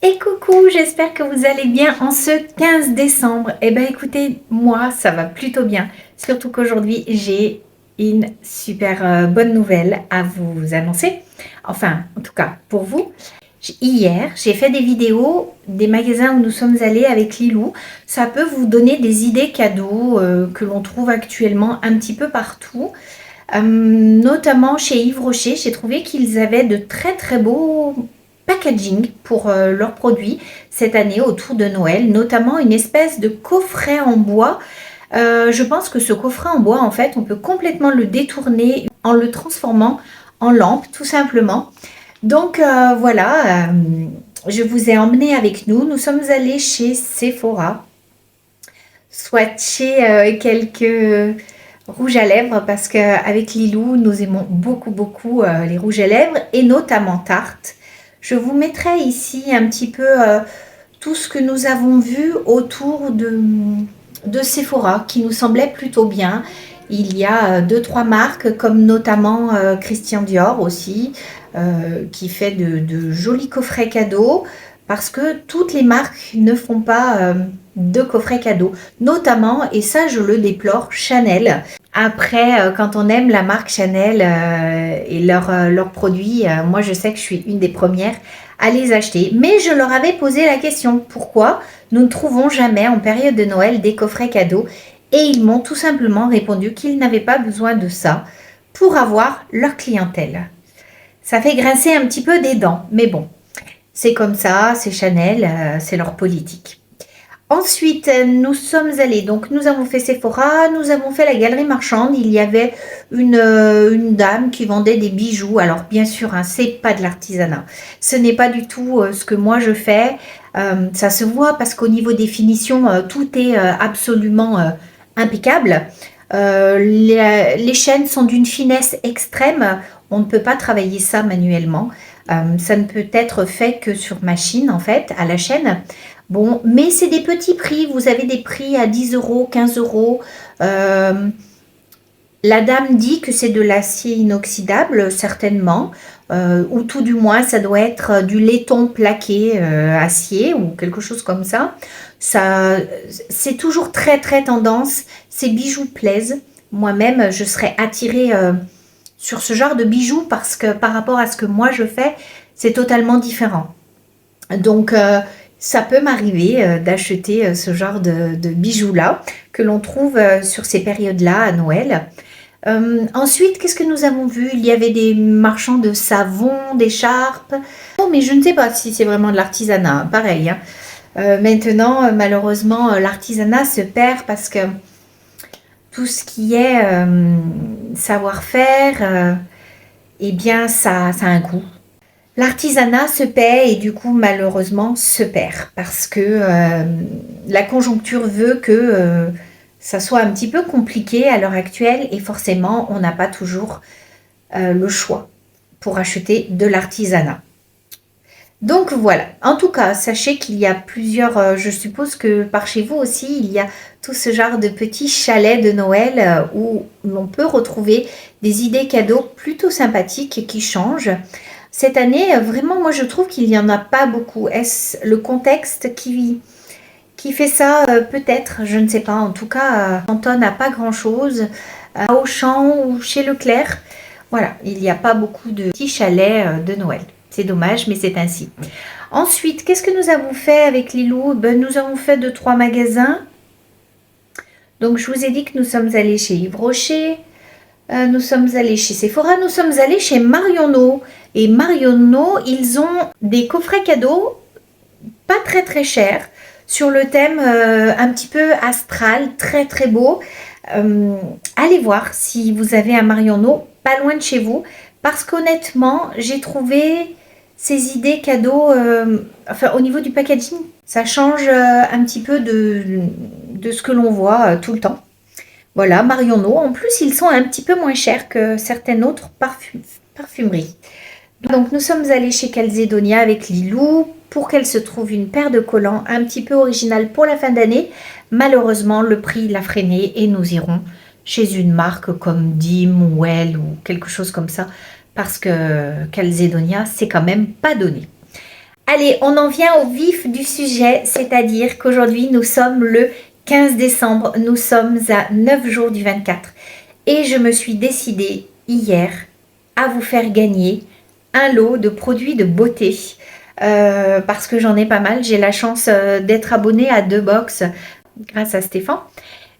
Et coucou, j'espère que vous allez bien en ce 15 décembre. Eh bien écoutez, moi ça va plutôt bien. Surtout qu'aujourd'hui j'ai une super bonne nouvelle à vous annoncer. Enfin, en tout cas pour vous. Hier, j'ai fait des vidéos des magasins où nous sommes allés avec Lilou. Ça peut vous donner des idées cadeaux que l'on trouve actuellement un petit peu partout. Notamment chez Yves Rocher, j'ai trouvé qu'ils avaient de très très beaux packaging pour leurs produits cette année autour de Noël, notamment une espèce de coffret en bois. Je pense que ce coffret en bois, en fait, on peut complètement le détourner en le transformant en lampe, tout simplement. Donc voilà, je vous ai emmené avec nous. Nous sommes allés chez Sephora, swatcher quelques rouges à lèvres parce qu'avec Lilou, nous aimons beaucoup les rouges à lèvres et notamment Tarte. Je vous mettrai ici un petit peu tout ce que nous avons vu autour de Sephora qui nous semblait plutôt bien. Il y a 2-3 marques comme notamment Christian Dior aussi qui fait de jolis coffrets cadeaux parce que toutes les marques ne font pas de coffrets cadeaux. Notamment, et ça je le déplore, Chanel. Après, quand on aime la marque Chanel et leurs produits, moi je sais que je suis une des premières à les acheter. Mais je leur avais posé la question, pourquoi nous ne trouvons jamais en période de Noël des coffrets cadeaux? Et ils m'ont tout simplement répondu qu'ils n'avaient pas besoin de ça pour avoir leur clientèle. Ça fait grincer un petit peu des dents, mais bon, c'est comme ça, c'est Chanel, c'est leur politique. Ensuite, nous sommes allés, donc nous avons fait Sephora, nous avons fait la galerie marchande. Il y avait une dame qui vendait des bijoux. Alors bien sûr, hein, c'est pas de l'artisanat. Ce n'est pas du tout ce que moi je fais. Ça se voit parce qu'au niveau des finitions, tout est absolument impeccable. Les chaînes sont d'une finesse extrême. On ne peut pas travailler ça manuellement. Ça ne peut être fait que sur machine en fait, à la chaîne. Bon, mais c'est des petits prix. Vous avez des prix à 10 euros, 15 euros. La dame dit que c'est de l'acier inoxydable, certainement. Ou tout du moins, ça doit être du laiton plaqué acier ou quelque chose comme ça. C'est toujours très tendance. Ces bijoux plaisent. Moi-même, je serais attirée sur ce genre de bijoux parce que par rapport à ce que moi je fais, c'est totalement différent. Donc, ça peut m'arriver d'acheter ce genre de bijoux-là que l'on trouve sur ces périodes-là à Noël. Ensuite, qu'est-ce que nous avons vu? Il y avait des marchands de savon, d'écharpes. Oh, mais je ne sais pas si c'est vraiment de l'artisanat, hein, pareil. Hein. Maintenant, malheureusement, l'artisanat se perd parce que tout ce qui est savoir-faire, eh bien, ça a un coût. L'artisanat se paie et du coup malheureusement se perd parce que la conjoncture veut que ça soit un petit peu compliqué à l'heure actuelle et forcément on n'a pas toujours le choix pour acheter de l'artisanat. Donc voilà, en tout cas sachez qu'il y a plusieurs, je suppose que par chez vous aussi il y a tout ce genre de petits chalets de Noël où l'on peut retrouver des idées cadeaux plutôt sympathiques qui changent. Cette année, vraiment, moi, je trouve qu'il n'y en a pas beaucoup. Est-ce le contexte qui fait ça? Peut-être, je ne sais pas. En tout cas, Anton n'a pas grand-chose. À Auchan ou chez Leclerc, voilà, il n'y a pas beaucoup de petits chalets de Noël. C'est dommage, mais c'est ainsi. Ensuite, qu'est-ce que nous avons fait avec Lilou? Nous avons fait 2-3 magasins. Donc, je vous ai dit que nous sommes allés chez Yves Rocher. Nous sommes allés chez Sephora, nous sommes allés chez Marionneau. Et Marionneau, ils ont des coffrets cadeaux pas très chers sur le thème un petit peu astral, très beau. Allez voir si vous avez un Marionneau pas loin de chez vous parce qu'honnêtement, j'ai trouvé ces idées cadeaux, enfin au niveau du packaging, ça change un petit peu de ce que l'on voit tout le temps. Voilà, Marionneau. En plus, ils sont un petit peu moins chers que certaines autres parfumeries. Donc, nous sommes allés chez Calzedonia avec Lilou pour qu'elle se trouve une paire de collants un petit peu originale pour la fin d'année. Malheureusement, le prix l'a freiné et nous irons chez une marque comme Dim ou Well ou quelque chose comme ça parce que Calzedonia, c'est quand même pas donné. Allez, on en vient au vif du sujet, c'est-à-dire qu'aujourd'hui, nous sommes le 15 décembre, nous sommes à 9 jours du 24. Et je me suis décidée hier à vous faire gagner un lot de produits de beauté. Parce que j'en ai pas mal, j'ai la chance d'être abonnée à 2 box grâce à Stéphane.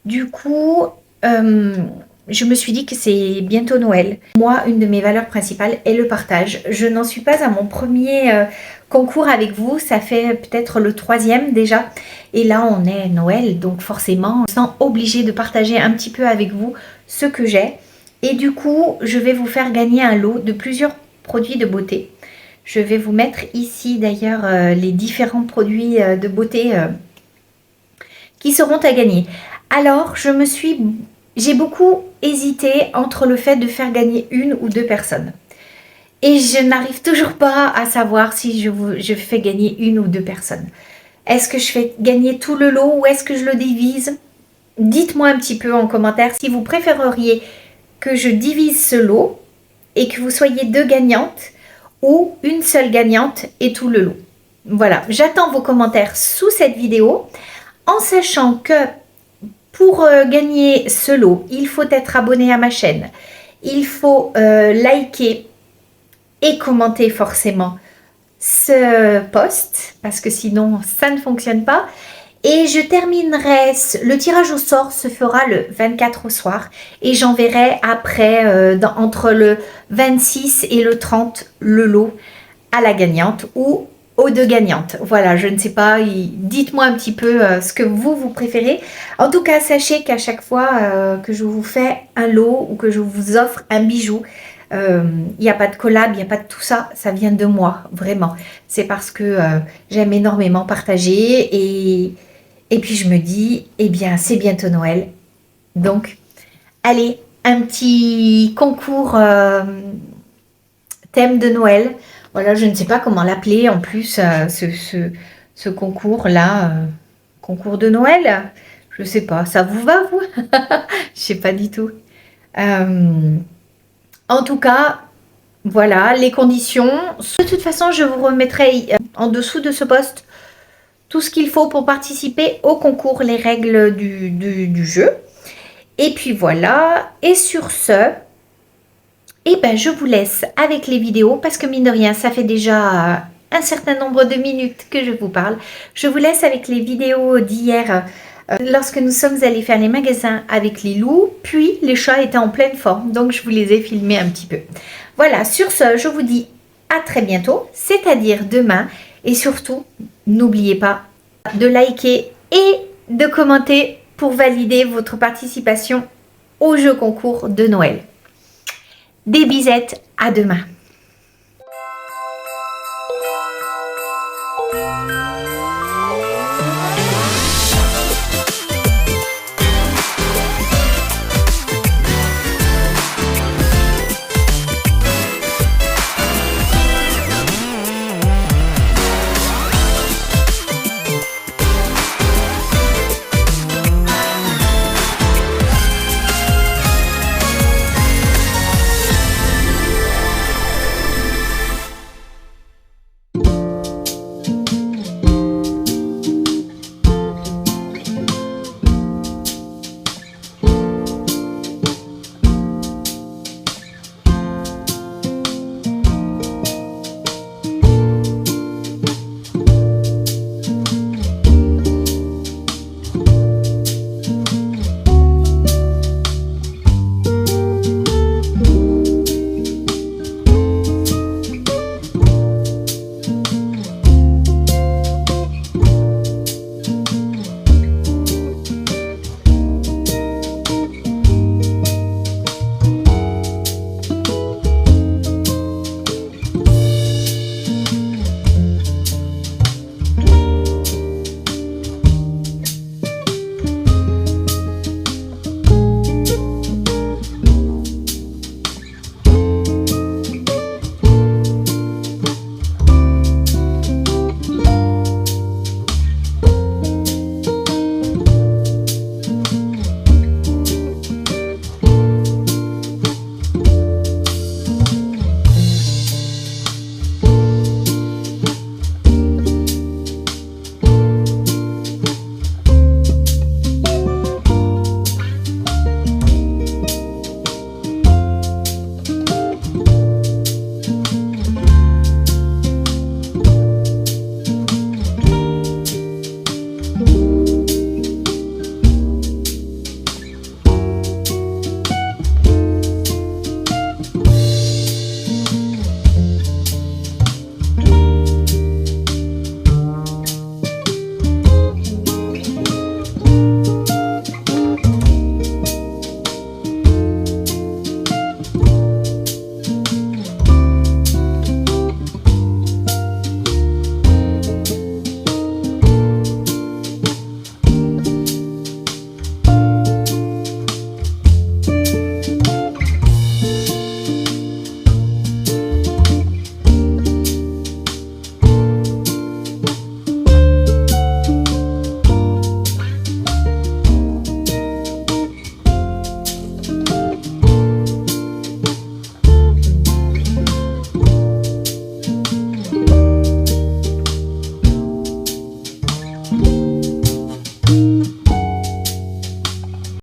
Du coup, je me suis dit que c'est bientôt Noël. Moi, une de mes valeurs principales est le partage. Je n'en suis pas à mon premier concours avec vous. Ça fait peut-être le 3e déjà. Et là, on est Noël. Donc forcément, je me sens obligée de partager un petit peu avec vous ce que j'ai. Et du coup, je vais vous faire gagner un lot de plusieurs produits de beauté. Je vais vous mettre ici d'ailleurs les différents produits de beauté qui seront à gagner. Alors, j'ai beaucoup hésité entre le fait de faire gagner 1 ou 2 personnes. Et je n'arrive toujours pas à savoir si je fais gagner 1 ou 2 personnes. Est-ce que je fais gagner tout le lot ou est-ce que je le divise? Dites-moi un petit peu en commentaire si vous préféreriez que je divise ce lot et que vous soyez 2 gagnantes ou une seule gagnante et tout le lot. Voilà, j'attends vos commentaires sous cette vidéo en sachant que pour gagner ce lot, il faut être abonné à ma chaîne. Il faut liker et commenter forcément ce post parce que sinon ça ne fonctionne pas. Et je terminerai, le tirage au sort se fera le 24 au soir et j'enverrai après entre le 26 et le 30 le lot à la gagnante ou aux 2 gagnantes. Voilà, je ne sais pas, dites-moi un petit peu ce que vous préférez. En tout cas, sachez qu'à chaque fois que je vous fais un lot ou que je vous offre un bijou, il n'y a pas de collab, il n'y a pas de tout ça, ça vient de moi, vraiment. C'est parce que j'aime énormément partager et puis je me dis, eh bien, c'est bientôt Noël. Donc, allez, un petit concours thème de Noël. Voilà, je ne sais pas comment l'appeler en plus, ce concours-là. Concours de Noël. Je ne sais pas, ça vous va, vous? Je ne sais pas du tout. En tout cas, voilà, les conditions. De toute façon, je vous remettrai en dessous de ce post tout ce qu'il faut pour participer au concours, les règles du jeu. Et puis voilà, et sur ce, eh ben, je vous laisse avec les vidéos parce que mine de rien, ça fait déjà un certain nombre de minutes que je vous parle. Je vous laisse avec les vidéos d'hier lorsque nous sommes allés faire les magasins avec les loups, puis les chats étaient en pleine forme, donc je vous les ai filmés un petit peu. Voilà, sur ce, je vous dis à très bientôt, c'est-à-dire demain. Et surtout, n'oubliez pas de liker et de commenter pour valider votre participation au jeu concours de Noël. Des bisettes, à demain.